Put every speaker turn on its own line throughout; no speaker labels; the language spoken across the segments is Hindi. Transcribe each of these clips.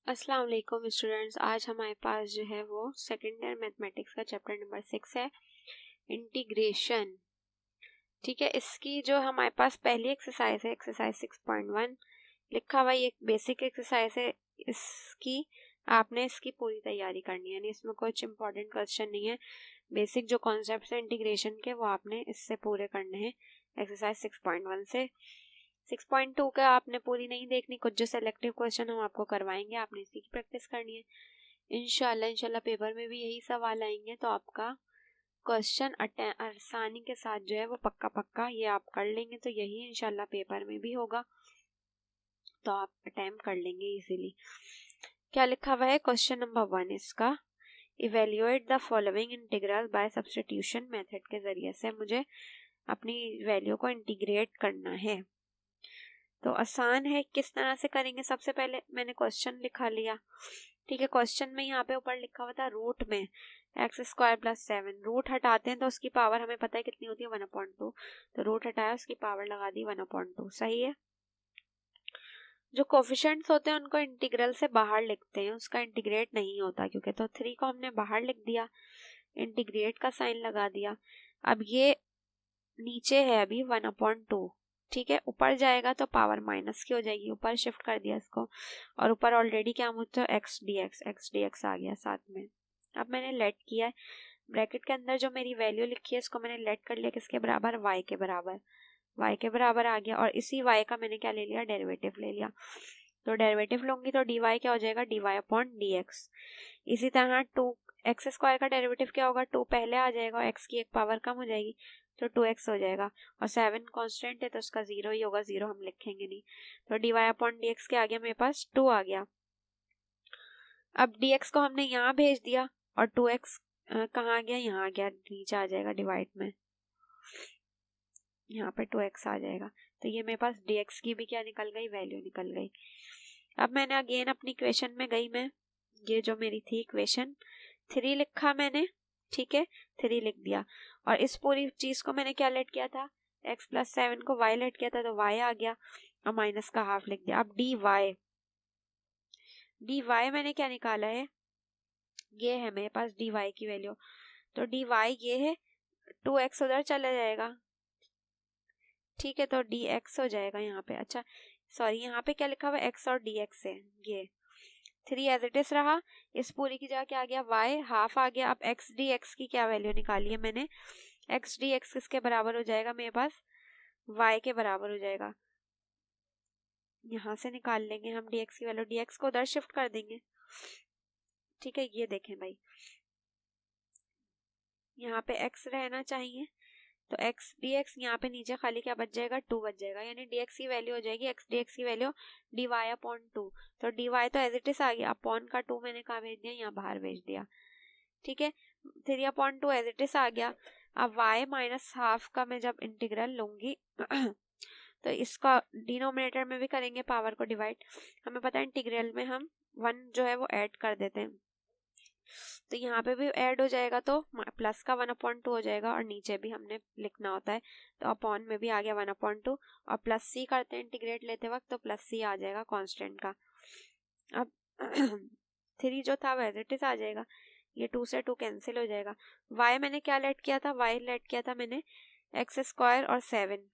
अस्सलाम वालेकुम स्टूडेंट्स। आज हमारे पास जो है वो सेकेंड ईयर मैथमेटिक्स का चैप्टर नंबर 6 है, इंटीग्रेशन। ठीक है, इसकी जो हमारे पास पहली एक्सरसाइज है, एक्सरसाइज 6.1 लिखा हुआ, ये बेसिक एक्सरसाइज है। इसकी आपने इसकी पूरी तैयारी करनी है, यानी इसमें कुछ इंपॉर्टेंट क्वेश्चन नहीं है। बेसिक जो कॉन्सेप्ट है इंटीग्रेशन के वो आपने इससे पूरे करने हैं एक्सरसाइज 6.1 से। 6.2 का आपने पूरी नहीं देखनी, कुछ जो सेलेक्टिव क्वेश्चन हम आपको करवाएंगे, आपने इसी की प्रैक्टिस करनी है। इंशाल्लाह पेपर में भी यही सवाल आएंगे, तो आपका क्वेश्चन आसानी के साथ जो है वो पक्का ये आप कर लेंगे, तो यही इंशाल्लाह पेपर में भी होगा, तो आप अटेम्प्ट कर लेंगे इजीली। क्या लिखा हुआ है क्वेश्चन नंबर 1 इसका, evaluate the following integral by substitution method के जरिए से मुझे अपनी वैल्यू को इंटीग्रेट करना है। तो आसान है, किस तरह से करेंगे। सबसे पहले मैंने क्वेश्चन लिखा लिया। ठीक है, क्वेश्चन में यहाँ पे ऊपर लिखा हुआ था रूट में x² + 7, रूट हटाते हैं तो उसकी पावर हमें पता है कितनी होती है 1/2, तो रूट हटाया, उसकी पावर लगा दी 1/2। सही है। जो कोफिशिएंट्स होते हैं उनको इंटीग्रल से बाहर लिखते हैं, उसका इंटीग्रेट नहीं होता क्योंकि, तो 3 को हमने बाहर लिख दिया, इंटीग्रेट का साइन लगा दिया। अब ये नीचे है अभी 1/2, ठीक है, ऊपर जाएगा तो पावर माइनस की हो जाएगी, ऊपर शिफ्ट कर दिया इसको, और ऊपर ऑलरेडी क्या मुझे x dx आ गया साथ में। अब मैंने लेट किया है, ब्रैकेट के अंदर जो मेरी वैल्यू लिखी है इसको मैंने लेट कर लिया, किसके बराबर, y के बराबर, y के बराबर आ गया, और इसी y का मैंने क्या ले लिया, डेरिवेटिव ले लिया। तो डेरिवेटिव लूंगी तो dy क्या हो जाएगा, dy/dx। इसी तरह 2x² का डेरिवेटिव क्या होगा, 2 पहले आ जाएगा और x की एक पावर कम हो जाएगी, तो 2x हो जाएगा, और 7 कांस्टेंट है तो उसका 0 ही होगा, 0 हम लिखेंगे नहीं, तो dy/dx के आ गया मेरे पास 2 आ गया। अब dx को हमने यहाँ भेज दिया और 2x कहाँ आ गया, यहाँ आ गया, नीचे आ जाएगा डिवाइड में, यहाँ पे 2x आ जाएगा, तो ये मेरे पास dx की भी क्या निकल गई, वैल्यू निकल गई। अब मैंने अगेन अपनी इक्वेशन में गई मैं, ये जो मेरी थी इक्वेशन 3 लिखा मैंने, ठीक है, 3 लिख दिया, और इस पूरी चीज को मैंने क्या लेट किया था, x+7 को y लेट किया था, तो y आ गया, और माइनस का हाफ लिख दिया। अब dy मैंने क्या निकाला है, ये है मेरे पास dy की वैल्यू, तो dy ये है, 2x उधर चला जाएगा, ठीक है, तो dx हो जाएगा यहाँ पे। अच्छा सॉरी, यहाँ पे क्या लिखा हुआ है, x और dx है, ये 3 एज इट इज रहा, इस पूरी की जगह क्या आ गया, y हाफ आ गया। अब x dx की क्या वैल्यू निकाली है मैंने, x dx किसके बराबर हो जाएगा मेरे पास, y के बराबर हो जाएगा। यहाँ से निकाल लेंगे हम dx की वैल्यू, dx को उधर शिफ्ट कर देंगे, ठीक है। ये देखें भाई, यहाँ पे x रहना चाहिए, तो x dx यहाँ पे नीचे खाली क्या बच जाएगा, 2 बच जाएगा, यानी dx की वैल्यू हो जाएगी, x dx की वैल्यू dy/2, तो dy तो एज इट इज आ गया, अपॉन का 2 मैंने कहा भेज दिया, यहाँ बाहर भेज दिया, ठीक है, 3/2 एज इट इज आ गया। अब y -½ का मैं जब इंटीग्रल लूंगी तो इसका डिनोमिनेटर में भी करेंगे पावर को डिवाइड, हमें पता है इंटीग्रल में हम 1 जो है वो ऐड कर देते हैं, तो यहाँ पे भी ऐड हो जाएगा, तो प्लस का 1/2 हो जाएगा, और नीचे भी हमने लिखना होता है, तो अपॉन में भी आ गया 1/2, और प्लस सी करते हैं इंटीग्रेट लेते वक्त, तो प्लस सी आ जाएगा कांस्टेंट का। अब 3 जो था वह एज इट इज आ जाएगा, ये 2 से 2 कैंसिल हो जाएगा। y मैंने क्या लेट किया था, y लेट किया था मैंने x² और 7,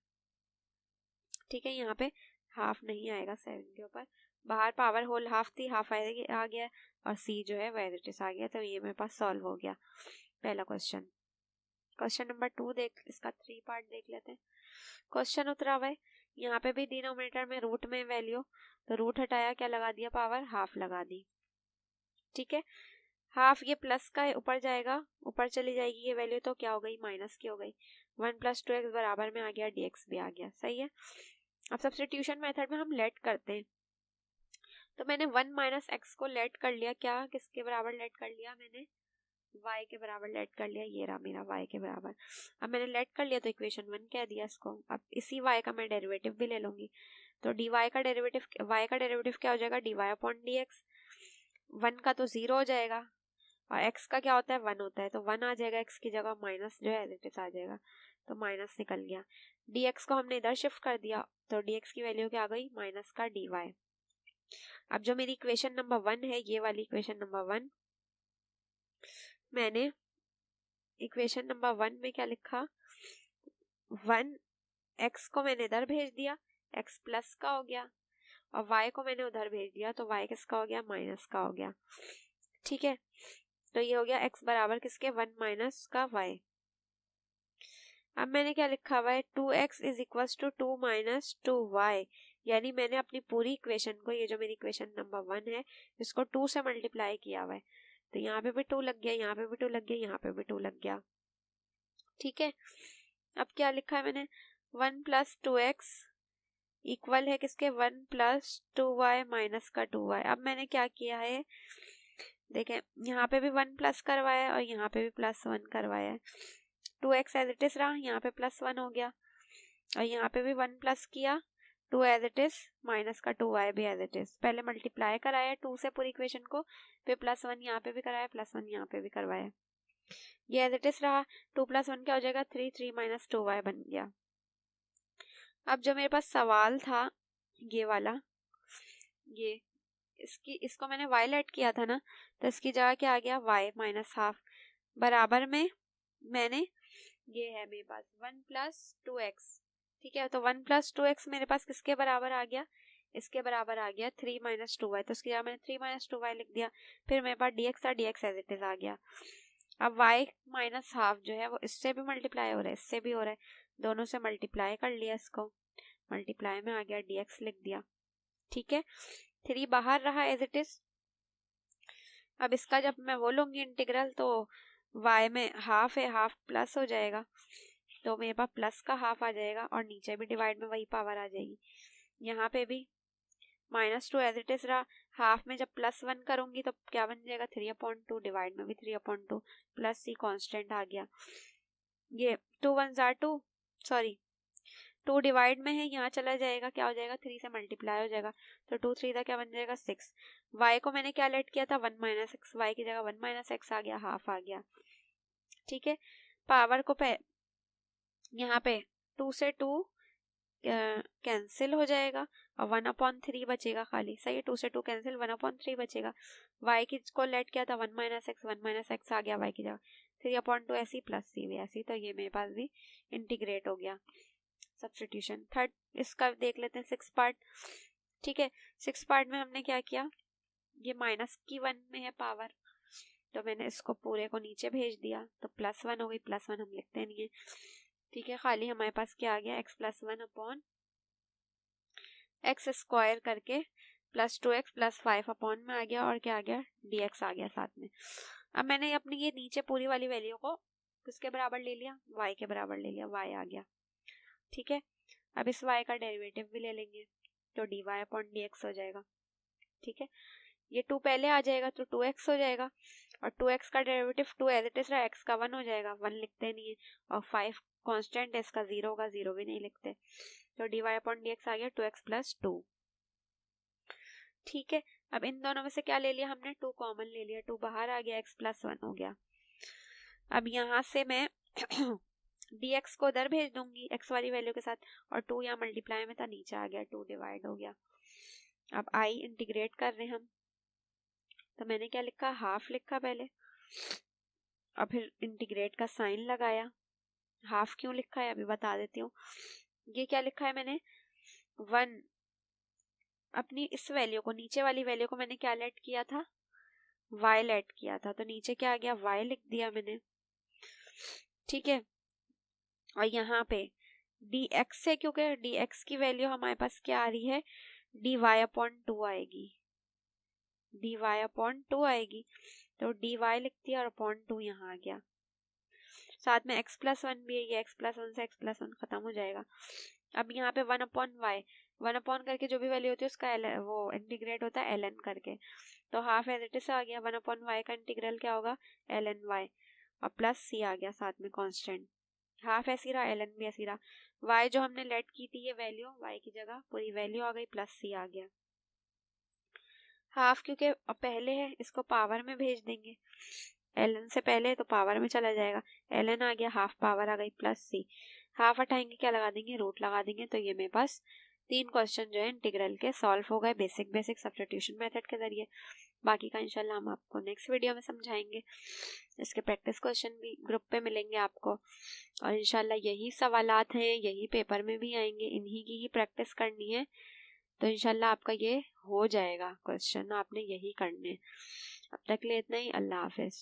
ठीक है, यहाँ पे हाफ नहीं आएगा 7 के ऊपर, बाहर पावर होल हाफ थी, हाफ आ गया, और c जो है वह आ गया, तो ये मेरे पास सॉल्व हो गया पहला क्वेश्चन। क्वेश्चन नंबर 2 देख, इसका 3 पार्ट देख लेते हैं। क्वेश्चन उतरा हुआ है, यहाँ पे भी डिनोमिनेटर में रूट में वैल्यू, तो रूट हटाया, क्या लगा दिया, पावर हाफ लगा दी, ठीक है। हाफ ये प्लस का है, ऊपर जाएगा, ऊपर चली जाएगी ये वैल्यू, तो क्या हो गई, माइनस की हो गई, 1 + 2x बराबर में आ गया, dx भी आ गया, सही है। अब सब्स्टिट्यूशन मेथड में हम लेट करते हैं, तो मैंने 1 - x को लेट कर लिया, क्या किसके बराबर लेट कर लिया मैंने, y के बराबर लेट कर लिया, ये रहा मेरा y के बराबर। अब मैंने लेट कर लिया तो इक्वेशन 1 कह दिया इसको। अब इसी y का मैं डेरिवेटिव भी ले लूंगी, तो dy का डेरिवेटिव, y का डेरिवेटिव क्या हो जाएगा, dy/dx, 1 का तो 0 हो जाएगा, और x का क्या होता है, 1 होता है, तो 1 आ जाएगा, x की जगह माइनस जो है एज इट इज आ जाएगा, तो माइनस निकल गया। dx को हमने इधर शिफ्ट कर दिया, तो dx की वैल्यू क्या आ गई, माइनस का dy, अब जो मेरी इक्वेशन नंबर 1 है, ये वाली इक्वेशन नंबर 1, मैंने इक्वेशन नंबर 1 में क्या लिखा, 1 x को मैंने इधर भेज दिया, x प्लस का हो गया, और y को मैंने उधर भेज दिया तो y किसका हो गया, माइनस का हो गया। ठीक है, तो ये हो गया x बराबर किसके, 1 माइनस का y। अब मैंने क्या लिखा हुआ है, 2x is equal to 2 minus 2y, यानी मैंने अपनी पूरी इक्वेशन को, ये जो मेरी इक्वेशन नंबर 1 है, इसको 2 से मल्टीप्लाई किया हुआ है, तो यहाँ पे भी 2 लग गया, यहाँ पे भी 2 लग गया, यहाँ पे भी 2 लग गया। ठीक है, अब क्या लिखा है मैंने, 1 प्लस 2x इक्वल है किसके, 1 प्लस 2y माइनस का 2y। अब मैंने क्या किया है, देखें यहाँ पे भी 1 प्लस करवाया है और यहाँ पे भी +1 करवाया है। 2x एज इट इज रहा, यहाँ पे +1 हो गया, और यहाँ पे भी 1 प्लस किया, 2 एज इट इज, माइनस का 2y भी एज इट इज। पहले मल्टीप्लाई कराया 2 से पूरी इक्वेशन को, फिर +1 यहाँ पे भी कराया, +1 यहाँ पे भी करवाया, ये एज इट इज रहा। 2 + 1 क्या हो जाएगा, 3, 3 माइनस 2y बन गया। अब जो मेरे पास सवाल था ये वाला, ये इसको मैंने y लेट किया था ना, तो इसकी जगह क्या आ गया, y माइनस हाफ, बराबर में मैंने, ये है मेरे पास 1 प्लस 2x। ठीक है, तो 1 प्लस 2x मेरे पास किसके बराबर आ गया, इसके बराबर आ गया 3 माइनस 2y, तो इसकी जगह मैंने 3 माइनस 2y लिख दिया। फिर मेरे पास dx था, dx एज इट इज आ गया। अब y माइनस हाफ जो है वो इससे भी मल्टीप्लाई हो रहा है, इससे भी हो रहा है, दोनों से मल्टीप्लाई कर लिया, इसको मल्टीप्लाई में आ गया, dx लिख दिया। ठीक है, 3 बाहर रहा एज इट इज। अब इसका जब मैं वो लूंगी इंटीग्रल, तो y में हाफ है, हाफ प्लस हो जाएगा, तो मेरे पास प्लस का हाफ आ जाएगा, और नीचे भी डिवाइड में वही पावर आ जाएगी। यहाँ पे भी -2 एज इट इज रहा, हाफ में जब +1 करूंगी तो क्या बन जाएगा, 3/2, डिवाइड में भी 3/2, प्लस c कांस्टेंट आ गया। ये 2 1 जार 2, सॉरी 2 डिवाइड में है, यहाँ चला जाएगा, क्या हो जाएगा, 3 से मल्टीप्लाई हो जाएगा, तो 2 3 क्या बन जाएगा, 6। y को मैंने क्या लेट किया था, 1 माइनस x, y की जगह 1 माइनस x आ गया, हाफ आ गया। ठीक है, पावर को यहाँ पे 2 से 2 कैंसिल हो जाएगा, और 1/3 बचेगा खाली, सही है, 2 से 2 कैंसिल, 1/3 बचेगा। y की को लेट किया था 1 माइनस x आ गया y की जगह, 3/2 ऐसी, प्लस c भी ऐसी, तो ये मेरे पास भी इंटीग्रेट हो गया, सब्स्टिट्यूशन। थर्ड इसका देख लेते हैं, 6 पार्ट। ठीक है, 6 पार्ट में हमने क्या किया, ये -1 में है पावर, तो मैंने इसको पूरे को नीचे भेज दिया, तो +1 हो गई, +1 हम लिखते नहीं है। ठीक है, खाली हमारे पास क्या आ गया, x + 1 x स्क्वायर करके +2x + 5 में आ गया, और क्या आ गया, dx आ गया साथ में। अब मैंने अपनी ये नीचे पूरी वाली वैल्यू को किसके बराबर ले लिया, y के बराबर ले लिया, y आ गया। ठीक है, अब इस y का डेरिवेटिव भी ले लेंगे, तो dy/dx हो जाएगा। ठीक है, ये 2 पहले आ जाएगा तो 2x हो जाएगा, और 2x का डेरिवेटिव 2 एज इट इज रहा, x का 1 हो जाएगा, 1 लिखते नहीं है, और 5 कांस्टेंट है, इसका 0 होगा, 0 भी नहीं लिखते, तो dy/dx आ गया 2x + 2। ठीक है, अब इन दोनों में से क्या ले लिया हमने, 2 कॉमन ले लिया, 2 बाहर आ गया, x + 1 हो गया। अब यहाँ से मैं dx को उधर भेज दूंगी x वाली वैल्यू के साथ, और 2 यहाँ मल्टीप्लाई में था, नीचे आ गया, 2 डिवाइड हो गया। अब i इंटीग्रेट कर रहे हैं हम, तो मैंने क्या लिखा, हाफ लिखा पहले, और फिर इंटीग्रेट का साइन लगाया। हाफ क्यों लिखा है अभी बता देती हूँ। ये क्या लिखा है मैंने, 1, अपनी इस वैल्यू को, नीचे वाली वैल्यू को मैंने क्या लेट किया था, y लेट किया था, तो नीचे क्या आ गया, y लिख दिया मैंने। ठीक है, और यहाँ पे dx है, क्योंकि dx की वैल्यू हमारे पास क्या आ रही है, dy/2 आएगी, dy/2 आएगी, तो dy लिख दिया, और /2 यहाँ आ गया, साथ में x + 1 भी है, ये x + 1 से x + 1 खत्म हो जाएगा। अब यहाँ पे 1/y, 1 करके जो भी वैल्यू होती है उसका वो इंटीग्रेट होता है ln करके, तो हाफ एज इट इज आ गया, 1/y का इंटीग्रल क्या होगा, ln y, और प्लस c आ गया साथ में कांस्टेंट, हाफ ऐसी रहा, ln भी ऐसी रहा, y जो हमने लेट की थी ये वैल्यू, y की जगह पूरी वैल्यू आ गई, प्लस c आ गया। हाफ क्योंकि पहले है, इसको पावर में भेज देंगे, ln से पहले तो पावर में चला जाएगा, ln आ गया, हाफ पावर आ गई, प्लस c, हाफ हटाएंगे क्या लगा देंगे, रूट लगा देंगे, तो ये मेरे पास 3 क्वेश्चन जो है इंटीग्रल के सॉल्व हो गए बेसिक सब्स्टिट्यूशन मेथड के जरिए। बाकी का इंशाल्लाह हम आपको नेक्स्ट वीडियो में समझाएंगे। इसके प्रैक्टिस क्वेश्चन भी ग्रुप पे मिलेंगे आपको, और इंशाल्लाह यही सवालात हैं, यही पेपर में भी आएंगे, इन्हीं की ही प्रैक्टिस करनी है। तो इंशाल्लाह आपका ये हो जाएगा क्वेश्चन, आपने यही करने। अब तक ले इतना ही। अल्लाह हाफिज।